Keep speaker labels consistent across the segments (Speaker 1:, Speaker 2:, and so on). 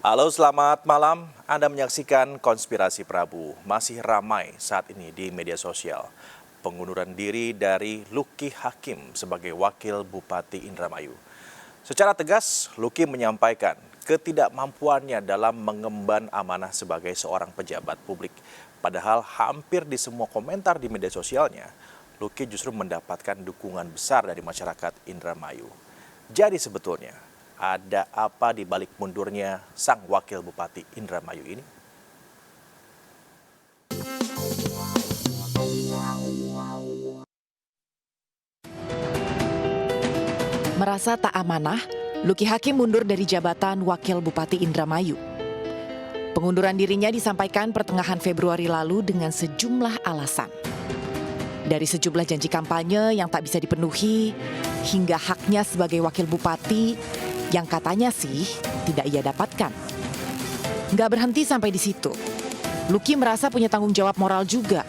Speaker 1: Halo, selamat malam. Anda menyaksikan Konspirasi Prabu. Masih ramai saat ini di media sosial. Pengunduran diri dari Luki Hakim sebagai Wakil Bupati Indramayu. Secara tegas, Luki menyampaikan ketidakmampuannya dalam mengemban amanah sebagai seorang pejabat publik. Padahal hampir di semua komentar di media sosialnya, Luki justru mendapatkan dukungan besar dari masyarakat Indramayu. Jadi sebetulnya, ada apa di balik mundurnya sang wakil bupati Indramayu ini?
Speaker 2: Merasa tak amanah, Luki Hakim mundur dari jabatan Wakil Bupati Indramayu. Pengunduran dirinya disampaikan pertengahan Februari lalu dengan sejumlah alasan. Dari sejumlah janji kampanye yang tak bisa dipenuhi, hingga haknya sebagai wakil bupati yang katanya sih tidak ia dapatkan. Nggak berhenti sampai di situ. Luki merasa punya tanggung jawab moral juga.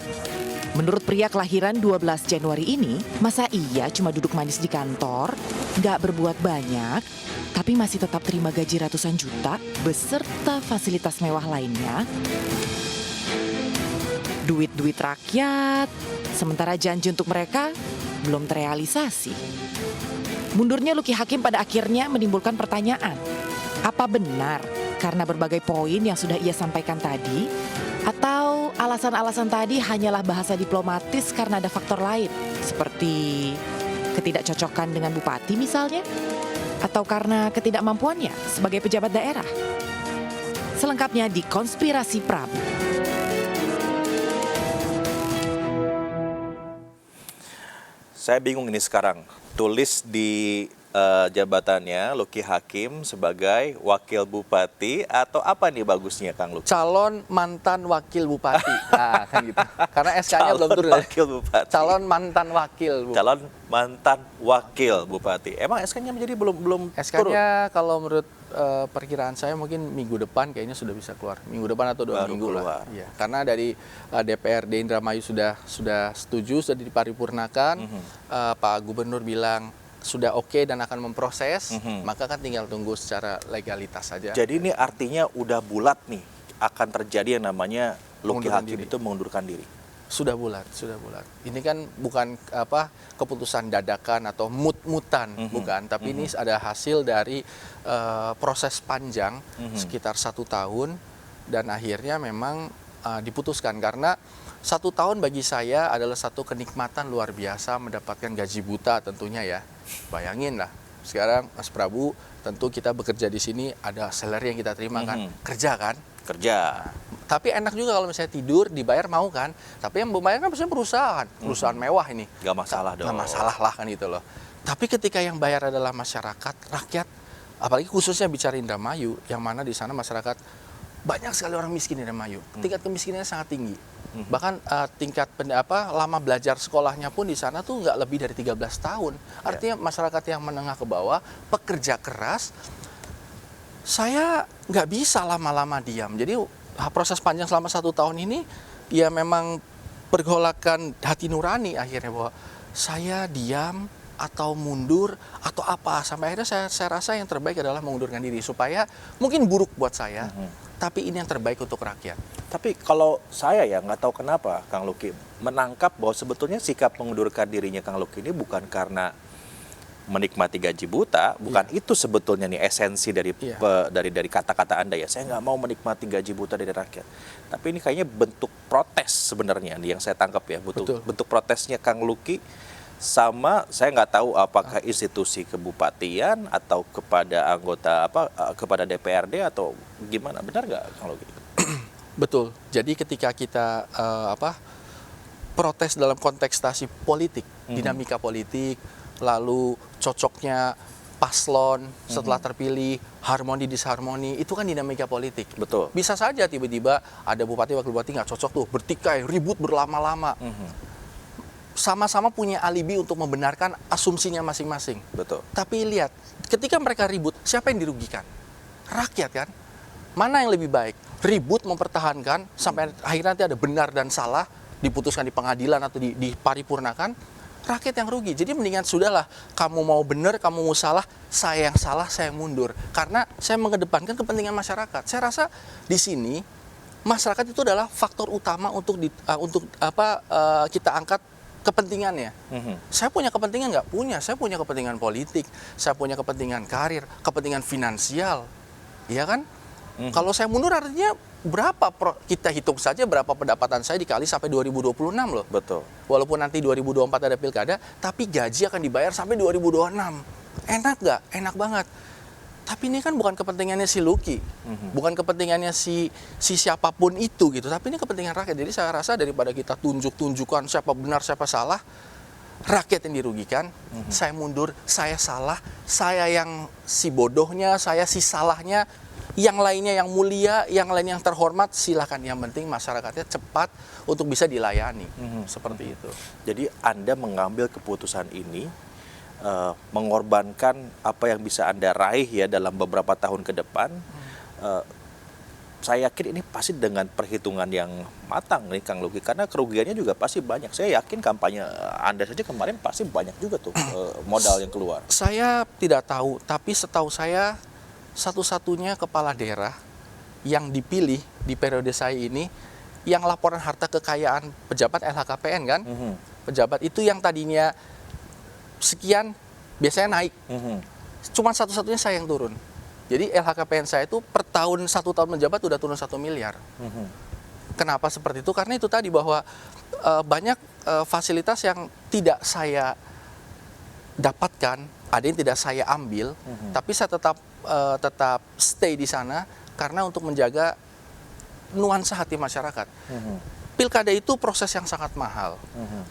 Speaker 2: Menurut pria kelahiran 12 Januari ini, masa iya cuma duduk manis di kantor, nggak berbuat banyak, tapi masih tetap terima gaji ratusan juta beserta fasilitas mewah lainnya? Duit-duit rakyat, sementara janji untuk mereka belum terrealisasi. Mundurnya Luki Hakim pada akhirnya menimbulkan pertanyaan, apa benar karena berbagai poin yang sudah ia sampaikan tadi? Atau alasan-alasan tadi hanyalah bahasa diplomatis karena ada faktor lain, seperti ketidakcocokan dengan bupati misalnya? Atau karena ketidakmampuannya sebagai pejabat daerah? Selengkapnya di Konspirasi Prabu.
Speaker 1: Saya bingung ini sekarang. Tulis di jabatannya Luki Hakim sebagai wakil bupati atau apa nih bagusnya Kang Luki?
Speaker 3: Calon mantan wakil bupati. Nah, kan gitu. Karena SK-nya belum turun.
Speaker 1: Wakil bupati.
Speaker 3: Calon mantan wakil.
Speaker 1: Calon mantan wakil bupati. Emang SK-nya menjadi belum turun?
Speaker 3: SK-nya kalau menurut perkiraan saya mungkin minggu depan kayaknya sudah bisa keluar. Minggu depan atau 2
Speaker 1: Baru
Speaker 3: minggu
Speaker 1: keluar.
Speaker 3: lah. Iya. Karena dari DPRD Indramayu sudah setuju, sudah diparipurnakan. Pak Gubernur bilang sudah oke dan akan memproses, maka kan tinggal tunggu secara legalitas saja.
Speaker 1: Jadi ini artinya udah bulat nih akan terjadi yang namanya Luki Hakim
Speaker 3: Mengundurkan diri.
Speaker 1: itu mengundurkan diri.
Speaker 3: Sudah bulat. Ini kan bukan keputusan dadakan atau mut-mutan, bukan. Tapi ini ada hasil dari proses panjang sekitar 1 tahun dan akhirnya memang diputuskan karena 1 tahun bagi saya adalah satu kenikmatan luar biasa mendapatkan gaji buta tentunya ya. Bayangin lah, sekarang Mas Prabu tentu kita bekerja di sini ada salary yang kita terima kan, kerja kan?
Speaker 1: Kerja.
Speaker 3: Tapi enak juga kalau misalnya tidur dibayar mau kan, tapi yang membayar kan biasanya perusahaan mewah ini.
Speaker 1: Gak masalah dong.
Speaker 3: Gak masalah lah kan gitu loh. Tapi ketika yang bayar adalah masyarakat, rakyat, apalagi khususnya bicara Indramayu, yang mana di sana masyarakat banyak sekali orang miskin di Indramayu. Tingkat kemiskinannya sangat tinggi. Bahkan tingkat lama belajar sekolahnya pun di sana tuh nggak lebih dari 13 tahun. Artinya masyarakat yang menengah ke bawah, pekerja keras, saya nggak bisa lama-lama diam. Jadi proses panjang selama 1 tahun ini, ya memang pergolakan hati nurani akhirnya bahwa saya diam atau mundur atau apa. Sampai akhirnya saya rasa yang terbaik adalah mengundurkan diri supaya mungkin buruk buat saya, tapi ini yang terbaik untuk rakyat.
Speaker 1: Tapi kalau saya ya nggak tahu kenapa Kang Luki menangkap bahwa sebetulnya sikap mengundurkan dirinya Kang Luki ini bukan karena menikmati gaji buta, bukan itu sebetulnya nih esensi dari dari kata-kata Anda ya. Saya nggak mau menikmati gaji buta dari rakyat. Tapi ini kayaknya bentuk protes sebenarnya nih yang saya tangkap ya, bentuk protesnya Kang Luki sama saya nggak tahu apakah institusi kebupatian atau kepada anggota kepada DPRD atau gimana, benar nggak Kang Luki?
Speaker 3: Betul. Jadi ketika kita protes dalam kontestasi politik, dinamika politik, lalu cocoknya paslon setelah terpilih, harmoni disharmoni, itu kan dinamika politik.
Speaker 1: Betul.
Speaker 3: Bisa saja tiba-tiba ada bupati wakil bupati nggak cocok tuh, bertikai, ribut berlama-lama. Sama-sama punya alibi untuk membenarkan asumsinya masing-masing.
Speaker 1: Betul.
Speaker 3: Tapi lihat, ketika mereka ribut, siapa yang dirugikan? Rakyat kan? Mana yang lebih baik? Ribut mempertahankan sampai akhirnya nanti ada benar dan salah, diputuskan di pengadilan atau diparipurnakan, rakyat yang rugi. Jadi mendingan sudahlah, kamu mau benar, kamu mau salah, saya yang salah, saya yang mundur. Karena saya mengedepankan kepentingan masyarakat. Saya rasa di sini masyarakat itu adalah faktor utama untuk kita angkat kepentingannya. Saya punya kepentingan nggak? Punya. Saya punya kepentingan politik, saya punya kepentingan karir, kepentingan finansial, iya kan? Kalau saya mundur artinya berapa? Kita hitung saja berapa pendapatan saya dikali sampai 2026 loh.
Speaker 1: Betul.
Speaker 3: Walaupun nanti 2024 ada pilkada, tapi gaji akan dibayar sampai 2026. Enak nggak? Enak banget. Tapi ini kan bukan kepentingannya si Lucky, bukan kepentingannya si siapapun itu gitu. Tapi ini kepentingan rakyat. Jadi saya rasa daripada kita tunjuk-tunjukkan siapa benar siapa salah, rakyat yang dirugikan. Saya mundur, saya salah, saya yang si bodohnya, saya si salahnya. Yang lainnya yang mulia, yang lain yang terhormat, silakan. Yang penting masyarakatnya cepat untuk bisa dilayani. Seperti itu.
Speaker 1: Jadi Anda mengambil keputusan ini, mengorbankan apa yang bisa Anda raih ya dalam beberapa tahun ke depan. Saya yakin ini pasti dengan perhitungan yang matang nih Kang Lucky, karena kerugiannya juga pasti banyak. Saya yakin kampanye Anda saja kemarin pasti banyak juga tuh modal yang keluar.
Speaker 3: Saya tidak tahu, tapi setahu saya satu-satunya kepala daerah yang dipilih di periode saya ini yang laporan harta kekayaan pejabat LHKPN kan, pejabat itu yang tadinya sekian biasanya naik, cuma satu-satunya saya yang turun. Jadi LHKPN saya itu per tahun 1 tahun menjabat udah turun 1 miliar. Kenapa seperti itu? Karena itu tadi bahwa banyak fasilitas yang tidak saya dapatkan, ada yang tidak saya ambil, tapi saya tetap stay di sana karena untuk menjaga nuansa hati masyarakat. Pilkada itu proses yang sangat mahal.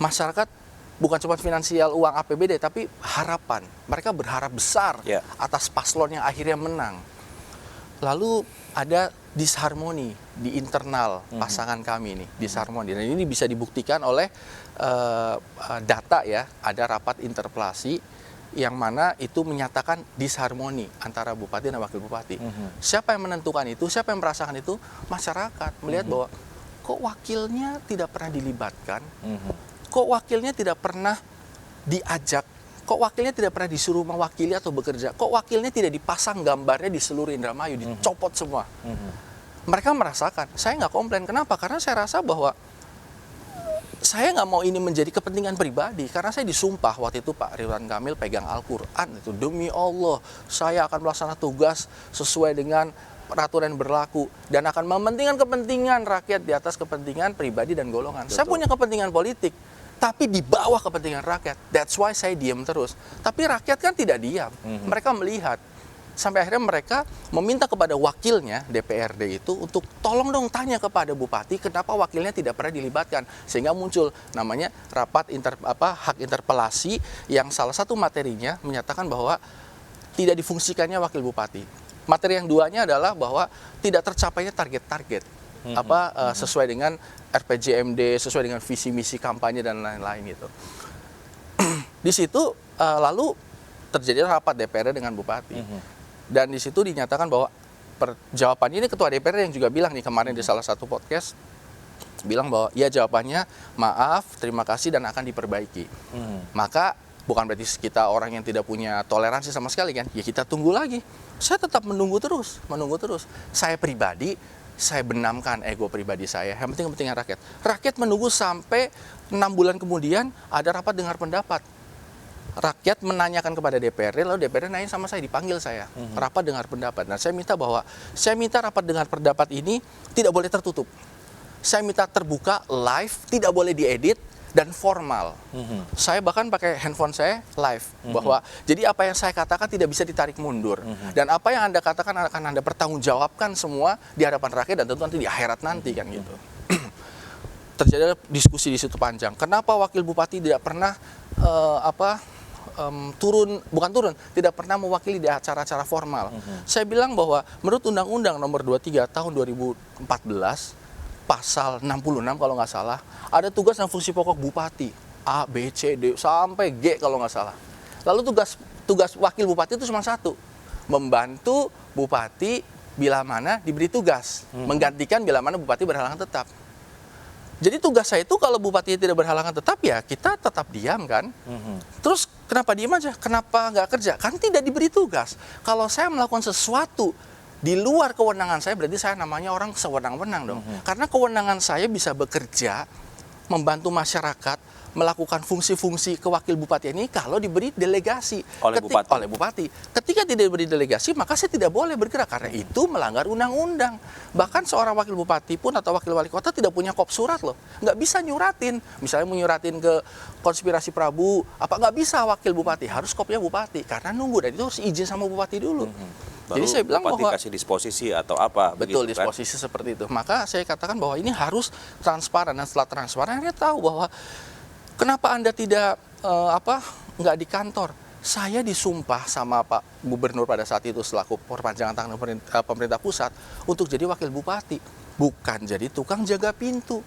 Speaker 3: Masyarakat bukan cuma finansial uang APBD, tapi harapan. Mereka berharap besar atas paslon yang akhirnya menang. Lalu ada disharmoni di internal pasangan kami ini, disharmoni. Dan ini bisa dibuktikan oleh data ya, ada rapat interpelasi yang mana itu menyatakan disharmoni antara bupati dan wakil bupati. Siapa yang menentukan itu, siapa yang merasakan itu? Masyarakat melihat bahwa kok wakilnya tidak pernah dilibatkan, kok wakilnya tidak pernah diajak, kok wakilnya tidak pernah disuruh mewakili atau bekerja, kok wakilnya tidak dipasang gambarnya di seluruh Indramayu, dicopot semua. Mereka merasakan, saya nggak komplain. Kenapa? Karena saya rasa bahwa saya nggak mau ini menjadi kepentingan pribadi, karena saya disumpah waktu itu Pak Ridwan Kamil pegang Al-Quran, itu demi Allah saya akan melaksanakan tugas sesuai dengan peraturan yang berlaku dan akan mementingkan kepentingan rakyat di atas kepentingan pribadi dan golongan. Betul. Saya punya kepentingan politik, tapi di bawah kepentingan rakyat. That's why saya diam terus. Tapi rakyat kan tidak diam, mereka melihat. Sampai akhirnya mereka meminta kepada wakilnya DPRD itu untuk tolong dong tanya kepada bupati kenapa wakilnya tidak pernah dilibatkan, sehingga muncul namanya rapat hak interpelasi yang salah satu materinya menyatakan bahwa tidak difungsikannya wakil bupati. Materi yang duanya adalah bahwa tidak tercapainya target-target sesuai dengan RPJMD, sesuai dengan visi misi kampanye dan lain-lain gitu. Di situ lalu terjadi rapat DPRD dengan bupati. Dan di situ dinyatakan bahwa jawabannya ini ketua DPR yang juga bilang nih kemarin di salah satu podcast, bilang bahwa ya jawabannya maaf, terima kasih dan akan diperbaiki. Maka bukan berarti kita orang yang tidak punya toleransi sama sekali kan, ya kita tunggu lagi. Saya tetap menunggu terus. Saya pribadi, saya benamkan ego pribadi saya, yang penting kepentingan rakyat. Rakyat menunggu sampai 6 bulan kemudian ada rapat dengar pendapat. Rakyat menanyakan kepada DPRD, lalu DPRD nanya sama saya, dipanggil saya, rapat dengar pendapat. Nah, saya minta rapat dengar pendapat ini tidak boleh tertutup. Saya minta terbuka, live, tidak boleh diedit, dan formal. Saya bahkan pakai handphone saya live, bahwa jadi apa yang saya katakan tidak bisa ditarik mundur. Dan apa yang Anda katakan akan Anda pertanggungjawabkan semua di hadapan rakyat dan tentu nanti di akhirat nanti kan gitu. Terjadi diskusi di situ panjang. Kenapa wakil bupati tidak pernah tidak pernah mewakili di acara-acara formal. Saya bilang bahwa menurut Undang-Undang Nomor 23 Tahun 2014, Pasal 66 kalau nggak salah, ada tugas dan fungsi pokok bupati A, B, C, D sampai G kalau nggak salah. Lalu tugas wakil bupati itu cuma satu, membantu bupati bila mana diberi tugas, menggantikan bila mana bupati berhalangan tetap. Jadi tugas saya itu kalau bupati tidak berhalangan tetap, ya kita tetap diam kan. Terus kenapa diam aja? Kenapa nggak kerja? Kan tidak diberi tugas. Kalau saya melakukan sesuatu di luar kewenangan saya, berarti saya namanya orang sewenang-wenang dong. Karena kewenangan saya bisa bekerja, membantu masyarakat, melakukan fungsi-fungsi kewakil bupati ini kalau diberi delegasi
Speaker 1: Oleh bupati.
Speaker 3: oleh bupati. Ketika tidak diberi delegasi, maka saya tidak boleh bergerak karena itu melanggar undang-undang. Bahkan seorang wakil bupati pun atau wakil wali kota tidak punya kop surat loh, nggak bisa nyuratin. Misalnya mau nyuratin ke konspirasi Prabu, apa nggak bisa wakil bupati, harus kopnya bupati karena nunggu, dan itu harus izin sama bupati dulu.
Speaker 1: Baru
Speaker 3: Jadi saya bilang
Speaker 1: bupati
Speaker 3: bahwa
Speaker 1: kasih disposisi atau apa
Speaker 3: betul
Speaker 1: begitu kan?
Speaker 3: disposisi seperti itu. Maka saya katakan bahwa ini harus transparan, dan setelah transparan dia tahu bahwa kenapa Anda tidak nggak di kantor. Saya disumpah sama Pak Gubernur pada saat itu selaku perpanjangan tangan pemerintah pusat untuk jadi wakil bupati, bukan jadi tukang jaga pintu.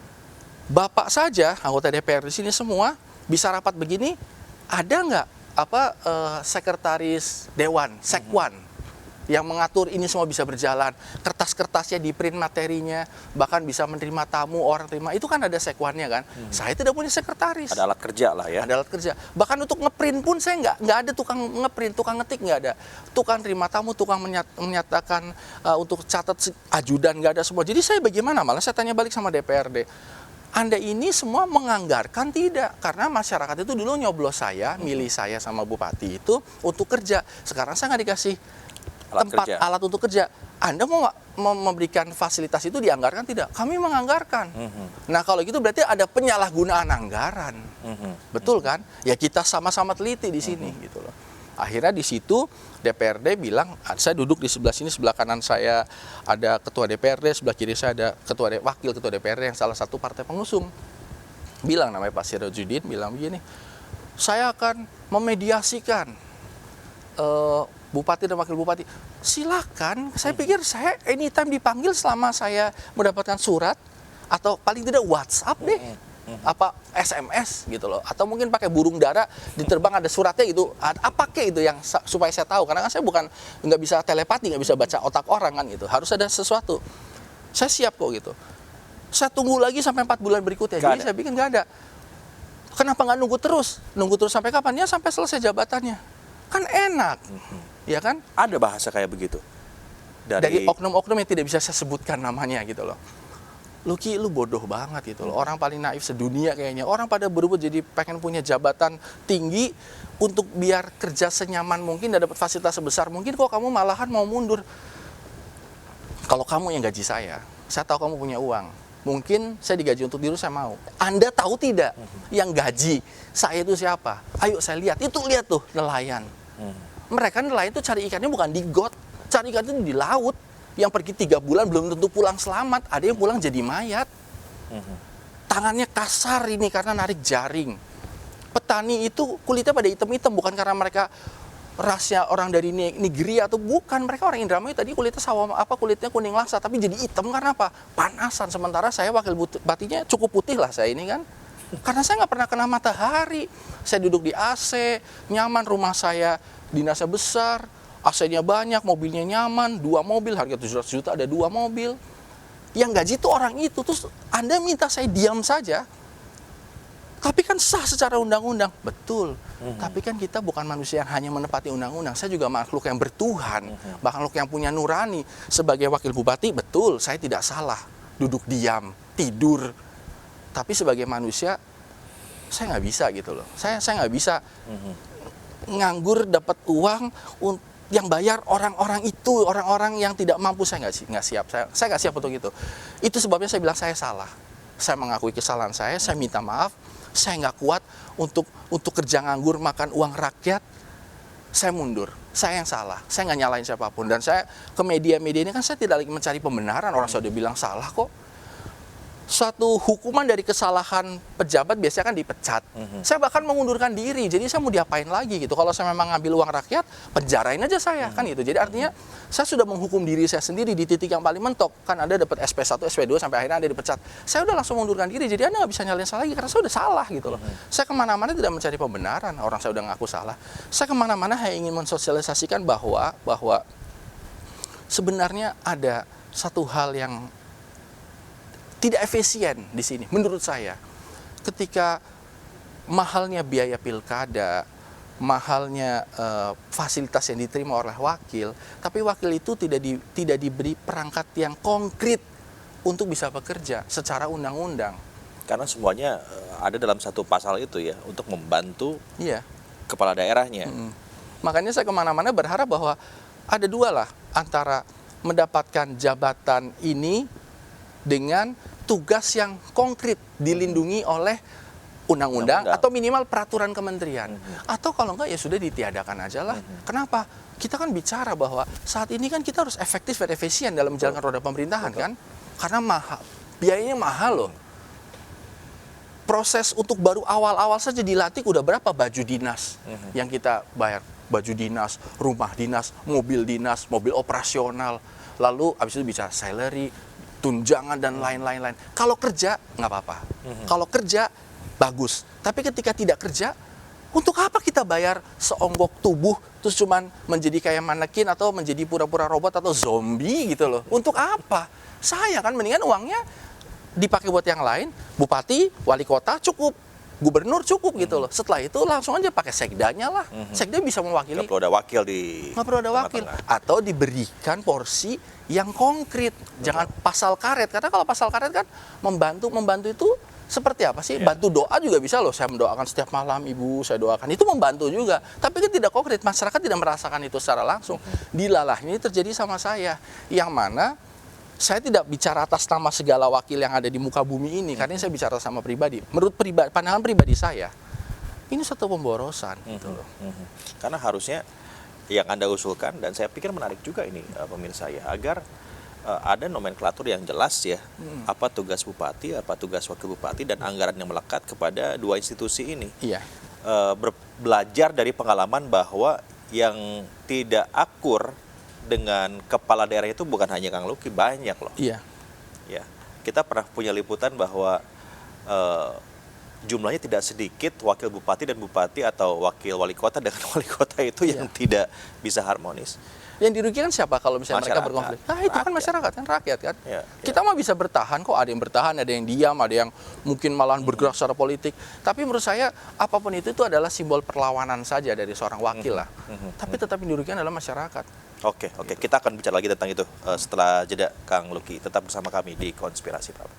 Speaker 3: Bapak saja anggota DPR di sini semua bisa rapat begini, ada nggak sekretaris dewan, sekwan, yang mengatur ini semua bisa berjalan, kertas-kertasnya di print materinya, bahkan bisa menerima tamu, orang terima, itu kan ada sekwannya kan. Saya tidak punya sekretaris.
Speaker 1: Ada alat kerja lah ya.
Speaker 3: Ada alat kerja. Bahkan untuk ngeprint pun saya nggak ada tukang ngeprint, tukang ngetik nggak ada. Tukang terima tamu, tukang menyatakan untuk catat ajudan nggak ada semua. Jadi saya bagaimana? Malah saya tanya balik sama DPRD. Anda ini semua menganggarkan tidak? Karena masyarakat itu dulu nyoblos saya, milih saya sama bupati itu untuk kerja. Sekarang saya nggak dikasih alat untuk kerja. Anda mau memberikan fasilitas itu dianggarkan tidak? Kami menganggarkan. Nah kalau gitu berarti ada penyalahgunaan anggaran. Betul kan? Ya kita sama-sama teliti di sini gitu loh. Akhirnya di situ DPRD bilang, saya duduk di sebelah sini, sebelah kanan saya ada ketua DPRD, sebelah kiri saya ada wakil ketua DPRD yang salah satu partai pengusung. Bilang, namanya Pak Sirojudin, bilang begini, saya akan memediasikan bupati dan wakil bupati. Silakan, saya pikir saya anytime dipanggil selama saya mendapatkan surat atau paling tidak WhatsApp deh, apa SMS gitu loh, atau mungkin pakai burung dara diterbang ada suratnya gitu, apa kek itu yang supaya saya tahu, karena kan saya bukan nggak bisa telepati, nggak bisa baca otak orang kan gitu, harus ada sesuatu. Saya siap kok gitu. Saya tunggu lagi sampai 4 bulan berikutnya, jadi saya bikin nggak ada. Kenapa nggak nunggu terus sampai kapan? Ya sampai selesai jabatannya, kan enak. Ya kan?
Speaker 1: Ada bahasa kayak begitu
Speaker 3: dari oknum-oknum yang tidak bisa saya sebutkan namanya gitu loh. Luki, lu bodoh banget gitu loh. Orang paling naif sedunia kayaknya. Orang pada berebut jadi pengen punya jabatan tinggi untuk biar kerja senyaman mungkin dan dapat fasilitas sebesar mungkin, kok kamu malahan mau mundur. Kalau kamu yang gaji saya tahu kamu punya uang. Mungkin saya digaji untuk diri, saya mau. Anda tahu tidak yang gaji saya itu siapa? Ayo saya lihat. Itu lihat tuh nelayan. Mereka nelayan itu cari ikannya bukan di got, cari ikan itu di laut. Yang pergi 3 bulan belum tentu pulang selamat, ada yang pulang jadi mayat. Tangannya kasar ini karena narik jaring. Petani itu kulitnya pada hitam-hitam, bukan karena mereka rasnya orang dari Nigeria atau bukan, mereka orang Indramayu tadi kulitnya kulitnya kuning laksa, tapi jadi hitam karena apa? Panasan. Sementara saya wakil bupatinya cukup putih lah saya ini kan. Karena saya nggak pernah kena matahari. Saya duduk di AC, nyaman, rumah saya dinasnya besar, AC-nya banyak, mobilnya nyaman, 2 mobil, harga 700 juta ada 2 mobil. Yang gaji itu orang itu, terus Anda minta saya diam saja. Tapi kan sah secara undang-undang, betul. Tapi kan kita bukan manusia yang hanya menepati undang-undang. Saya juga makhluk yang bertuhan, makhluk yang punya nurani. Sebagai wakil bupati, betul, saya tidak salah duduk diam, tidur. Tapi sebagai manusia, saya nggak bisa gitu loh. Saya nggak bisa nganggur dapat uang yang bayar orang-orang itu, orang-orang yang tidak mampu. Saya nggak siap. Saya nggak siap untuk itu. Itu sebabnya saya bilang saya salah. Saya mengakui kesalahan saya minta maaf. Saya nggak kuat untuk kerja nganggur makan uang rakyat. Saya mundur. Saya yang salah. Saya nggak nyalain siapapun. Dan saya ke media-media ini kan saya tidak lagi mencari pembenaran. Orang sudah bilang salah kok. Suatu hukuman dari kesalahan pejabat biasanya kan dipecat. Saya bahkan mengundurkan diri. Jadi saya mau diapain lagi gitu. Kalau saya memang ngambil uang rakyat, penjarain aja saya kan gitu. Jadi artinya saya sudah menghukum diri saya sendiri di titik yang paling mentok. Kan Anda dapat SP1, SP2 sampai akhirnya Anda dipecat. Saya udah langsung mengundurkan diri. Jadi Anda nggak bisa nyalain saya lagi karena saya udah salah gitu loh. Saya kemana-mana tidak mencari pembenaran. Orang saya udah ngaku salah. Saya kemana-mana hanya ingin mensosialisasikan bahwa sebenarnya ada satu hal yang tidak efisien di sini menurut saya. Ketika mahalnya biaya pilkada, mahalnya fasilitas yang diterima oleh wakil, tapi wakil itu tidak diberi perangkat yang konkret untuk bisa bekerja secara undang-undang.
Speaker 1: Karena semuanya ada dalam satu pasal itu ya, untuk membantu
Speaker 3: Iya.
Speaker 1: kepala daerahnya.
Speaker 3: Makanya saya kemana-mana berharap bahwa ada dua lah, antara mendapatkan jabatan ini dengan tugas yang konkret dilindungi oleh undang-undang atau minimal peraturan kementerian. Atau kalau enggak ya sudah ditiadakan aja lah. Kenapa? Kita kan bicara bahwa saat ini kan kita harus efektif dan efisien dalam menjalankan roda pemerintahan kan. Karena mahal, biayanya mahal loh. Proses untuk baru awal-awal saja dilatih udah berapa baju dinas yang kita bayar. Baju dinas, rumah dinas, mobil operasional. Lalu habis itu bicara salary, tunjangan dan lain-lain. Kalau kerja nggak apa-apa. Kalau kerja bagus. Tapi ketika tidak kerja, untuk apa kita bayar seonggok tubuh terus cuman menjadi kayak manekin atau menjadi pura-pura robot atau zombie gitu loh. Untuk apa? Saya kan mendingan uangnya dipakai buat yang lain. Bupati, wali kota cukup, gubernur cukup gitu loh. Setelah itu langsung aja pakai sekdanya lah. Sekda bisa mewakili.
Speaker 1: Nggak perlu ada wakil di
Speaker 3: Nggak perlu ada wakil.
Speaker 1: tengah-tengah.
Speaker 3: Atau diberikan porsi yang konkret. Jangan pasal karet. Karena kalau pasal karet kan membantu itu seperti apa sih? Bantu doa juga bisa loh. Saya mendoakan setiap malam, Ibu, saya doakan. Itu membantu juga. Tapi kan tidak konkret. Masyarakat tidak merasakan itu secara langsung. Dilalah ini terjadi sama saya. Yang mana saya tidak bicara atas nama segala wakil yang ada di muka bumi ini. Karena saya bicara sama pribadi. Menurut pandangan pribadi saya, ini satu pemborosan. Gitu loh.
Speaker 1: Karena harusnya yang Anda usulkan, dan saya pikir menarik juga ini pemirsa ya, agar ada nomenklatur yang jelas ya, apa tugas bupati, apa tugas wakil bupati, dan anggaran yang melekat kepada dua institusi ini.
Speaker 3: Iya.
Speaker 1: Belajar dari pengalaman bahwa yang tidak akur dengan kepala daerah itu bukan hanya Kang Luki, banyak loh.
Speaker 3: Iya.
Speaker 1: Ya, kita pernah punya liputan bahwa jumlahnya tidak sedikit wakil bupati dan bupati atau wakil wali kota dengan wali kota itu yang tidak bisa harmonis.
Speaker 3: Yang dirugikan siapa kalau misalnya mereka
Speaker 1: Masyarakat.
Speaker 3: berkonflik? Nah itu kan masyarakat, kan rakyat kan.
Speaker 1: Ya,
Speaker 3: Kita mah bisa bertahan kok, ada yang bertahan, ada yang diam, ada yang mungkin malahan bergerak secara politik. Tapi menurut saya apapun itu adalah simbol perlawanan saja dari seorang wakil lah. Tapi tetap yang dirugikan adalah masyarakat.
Speaker 1: Oke, kita akan bicara lagi tentang itu setelah jeda, Kang Luki. Tetap bersama kami di Konspirasi Prabu.